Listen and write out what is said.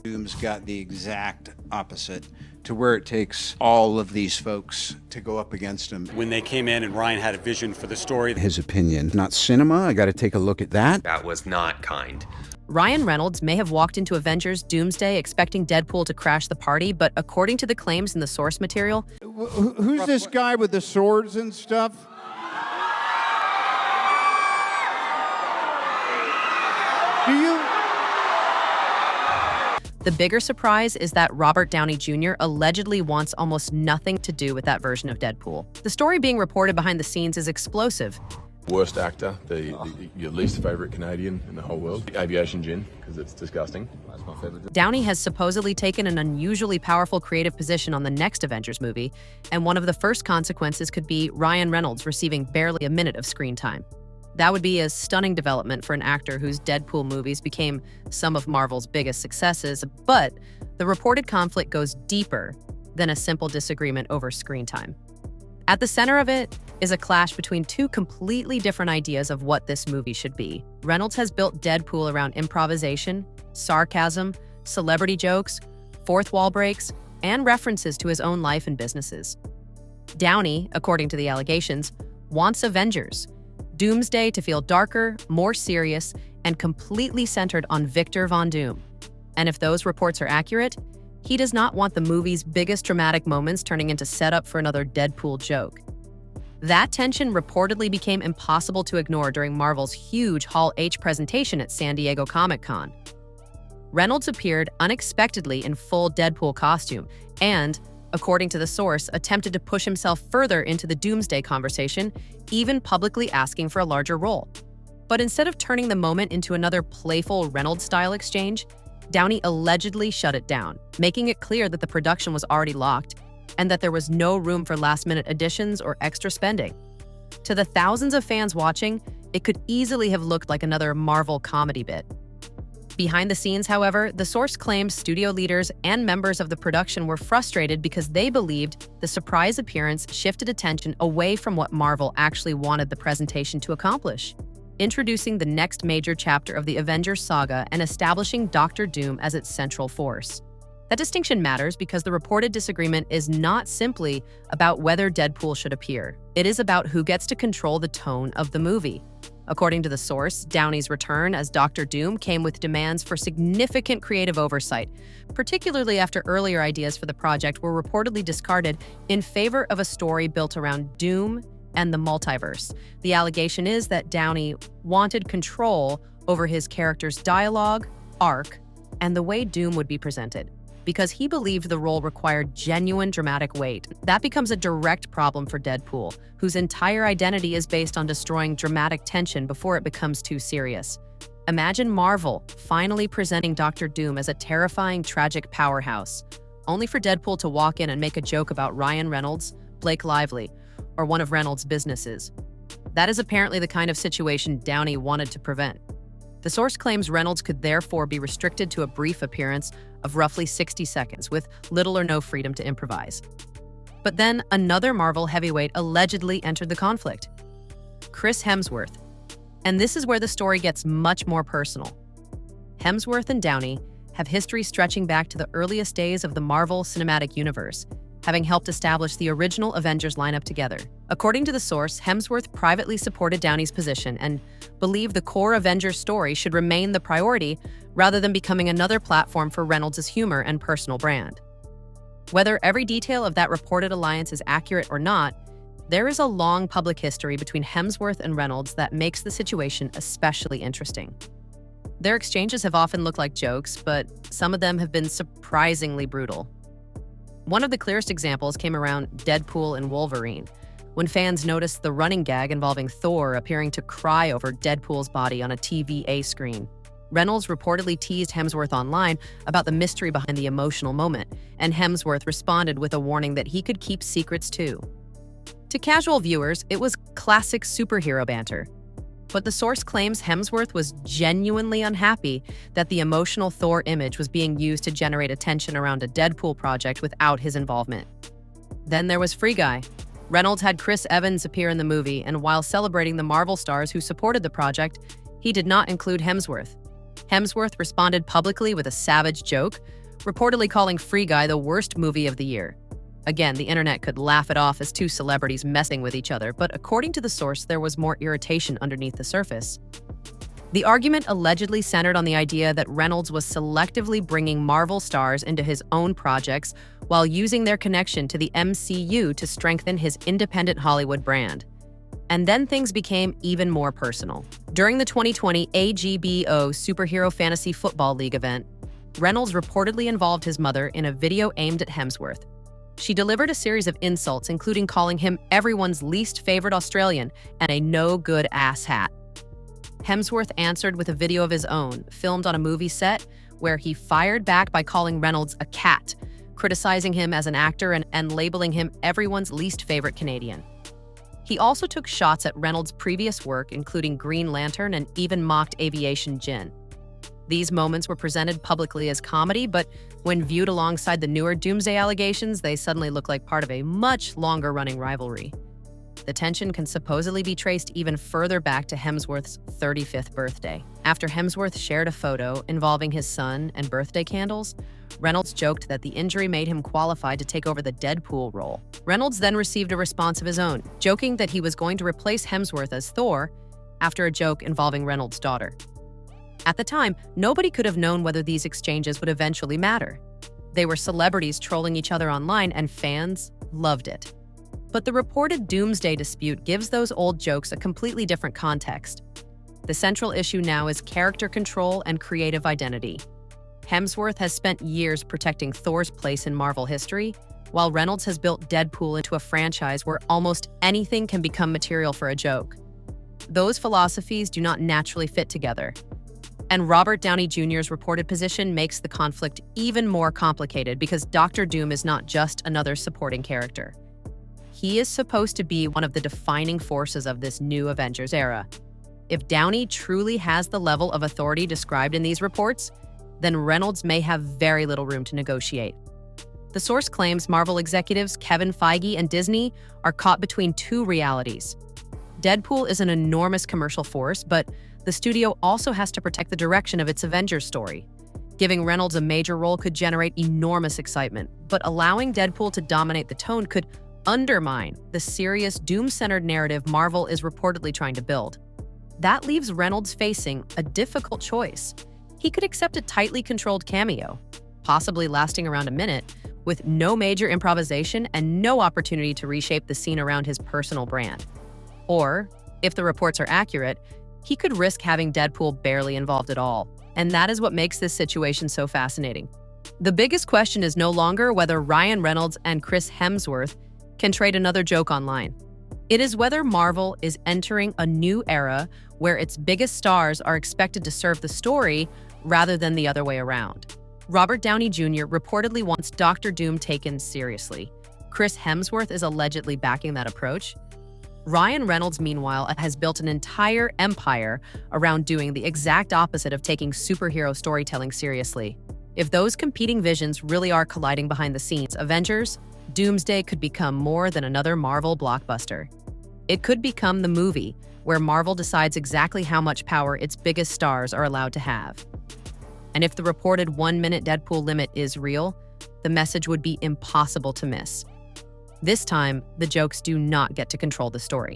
Doom's got the exact opposite, to where it takes all of these folks to go up against him. When they came in and Ryan had a vision for the story. His opinion, not cinema, I gotta take a look at that. That was not kind. Ryan Reynolds may have walked into Avengers Doomsday expecting Deadpool to crash the party, but according to the claims in the source material... Who's this guy with the swords and stuff? Do you... The bigger surprise is that Robert Downey Jr. allegedly wants almost nothing to do with that version of Deadpool. The story being reported behind the scenes is explosive. Worst actor, your least favorite Canadian in the whole world. Aviation gin, because it's disgusting. That's my favorite. Downey has supposedly taken an unusually powerful creative position on the next Avengers movie, and one of the first consequences could be Ryan Reynolds receiving barely a minute of screen time. That would be a stunning development for an actor whose Deadpool movies became some of Marvel's biggest successes, but the reported conflict goes deeper than a simple disagreement over screen time. At the center of it is a clash between two completely different ideas of what this movie should be. Reynolds has built Deadpool around improvisation, sarcasm, celebrity jokes, fourth wall breaks, and references to his own life and businesses. Downey, according to the allegations, wants Avengers Doomsday to feel darker, more serious, and completely centered on Victor Von Doom. And if those reports are accurate, he does not want the movie's biggest dramatic moments turning into setup for another Deadpool joke. That tension reportedly became impossible to ignore during Marvel's huge Hall H presentation at San Diego Comic-Con. Reynolds appeared unexpectedly in full Deadpool costume and, according to the source, attempted to push himself further into the Doomsday conversation, even publicly asking for a larger role. But instead of turning the moment into another playful Reynolds-style exchange, Downey allegedly shut it down, making it clear that the production was already locked and that there was no room for last-minute additions or extra spending. To the thousands of fans watching, it could easily have looked like another Marvel comedy bit. Behind the scenes, however, the source claims studio leaders and members of the production were frustrated because they believed the surprise appearance shifted attention away from what Marvel actually wanted the presentation to accomplish, introducing the next major chapter of the Avengers saga and establishing Doctor Doom as its central force. That distinction matters because the reported disagreement is not simply about whether Deadpool should appear. It is about who gets to control the tone of the movie. According to the source, Downey's return as Doctor Doom came with demands for significant creative oversight, particularly after earlier ideas for the project were reportedly discarded in favor of a story built around Doom and the multiverse. The allegation is that Downey wanted control over his character's dialogue, arc, and the way Doom would be presented, because he believed the role required genuine dramatic weight. That becomes a direct problem for Deadpool, whose entire identity is based on destroying dramatic tension before it becomes too serious. Imagine Marvel finally presenting Doctor Doom as a terrifying, tragic powerhouse, only for Deadpool to walk in and make a joke about Ryan Reynolds, Blake Lively, or one of Reynolds' businesses. That is apparently the kind of situation Downey wanted to prevent. The source claims Reynolds could therefore be restricted to a brief appearance of roughly 60 seconds, with little or no freedom to improvise. But then another Marvel heavyweight allegedly entered the conflict: Chris Hemsworth. And this is where the story gets much more personal. Hemsworth and Downey have history stretching back to the earliest days of the Marvel Cinematic Universe, having helped establish the original Avengers lineup together. According to the source, Hemsworth privately supported Downey's position and believed the core Avengers story should remain the priority rather than becoming another platform for Reynolds' humor and personal brand. Whether every detail of that reported alliance is accurate or not, there is a long public history between Hemsworth and Reynolds that makes the situation especially interesting. Their exchanges have often looked like jokes, but some of them have been surprisingly brutal. One of the clearest examples came around Deadpool and Wolverine, when fans noticed the running gag involving Thor appearing to cry over Deadpool's body on a TVA screen. Reynolds reportedly teased Hemsworth online about the mystery behind the emotional moment, and Hemsworth responded with a warning that he could keep secrets too. To casual viewers, it was classic superhero banter. But the source claims Hemsworth was genuinely unhappy that the emotional Thor image was being used to generate attention around a Deadpool project without his involvement. Then there was Free Guy. Reynolds had Chris Evans appear in the movie, and while celebrating the Marvel stars who supported the project, he did not include Hemsworth. Hemsworth responded publicly with a savage joke, reportedly calling Free Guy the worst movie of the year. Again, the internet could laugh it off as two celebrities messing with each other, but according to the source, there was more irritation underneath the surface. The argument allegedly centered on the idea that Reynolds was selectively bringing Marvel stars into his own projects while using their connection to the MCU to strengthen his independent Hollywood brand. And then things became even more personal. During the 2020 AGBO Superhero Fantasy Football League event, Reynolds reportedly involved his mother in a video aimed at Hemsworth. She delivered a series of insults, including calling him everyone's least favorite Australian and a no-good ass hat. Hemsworth answered with a video of his own, filmed on a movie set, where he fired back by calling Reynolds a cat, criticizing him as an actor and labeling him everyone's least favorite Canadian. He also took shots at Reynolds' previous work, including Green Lantern, and even mocked Aviation Gin. These moments were presented publicly as comedy, but when viewed alongside the newer Doomsday allegations, they suddenly look like part of a much longer-running rivalry. The tension can supposedly be traced even further back to Hemsworth's 35th birthday. After Hemsworth shared a photo involving his son and birthday candles, Reynolds joked that the injury made him qualified to take over the Deadpool role. Reynolds then received a response of his own, joking that he was going to replace Hemsworth as Thor after a joke involving Reynolds' daughter. At the time, nobody could have known whether these exchanges would eventually matter. They were celebrities trolling each other online, and fans loved it. But the reported Doomsday dispute gives those old jokes a completely different context. The central issue now is character control and creative identity. Hemsworth has spent years protecting Thor's place in Marvel history, while Reynolds has built Deadpool into a franchise where almost anything can become material for a joke. Those philosophies do not naturally fit together. And Robert Downey Jr.'s reported position makes the conflict even more complicated because Doctor Doom is not just another supporting character. He is supposed to be one of the defining forces of this new Avengers era. If Downey truly has the level of authority described in these reports, then Reynolds may have very little room to negotiate. The source claims Marvel executives Kevin Feige and Disney are caught between two realities. Deadpool is an enormous commercial force, but the studio also has to protect the direction of its Avengers story. Giving Reynolds a major role could generate enormous excitement, but allowing Deadpool to dominate the tone could undermine the serious Doom-centered narrative Marvel is reportedly trying to build. That leaves Reynolds facing a difficult choice. He could accept a tightly controlled cameo, possibly lasting around a minute, with no major improvisation and no opportunity to reshape the scene around his personal brand. Or, if the reports are accurate, he could risk having Deadpool barely involved at all. And that is what makes this situation so fascinating. The biggest question is no longer whether Ryan Reynolds and Chris Hemsworth can trade another joke online. It is whether Marvel is entering a new era where its biggest stars are expected to serve the story rather than the other way around. Robert Downey Jr. reportedly wants Doctor Doom taken seriously. Chris Hemsworth is allegedly backing that approach. Ryan Reynolds, meanwhile, has built an entire empire around doing the exact opposite of taking superhero storytelling seriously. If those competing visions really are colliding behind the scenes, Avengers Doomsday could become more than another Marvel blockbuster. It could become the movie where Marvel decides exactly how much power its biggest stars are allowed to have. And if the reported 1-minute Deadpool limit is real, the message would be impossible to miss. This time, the jokes do not get to control the story.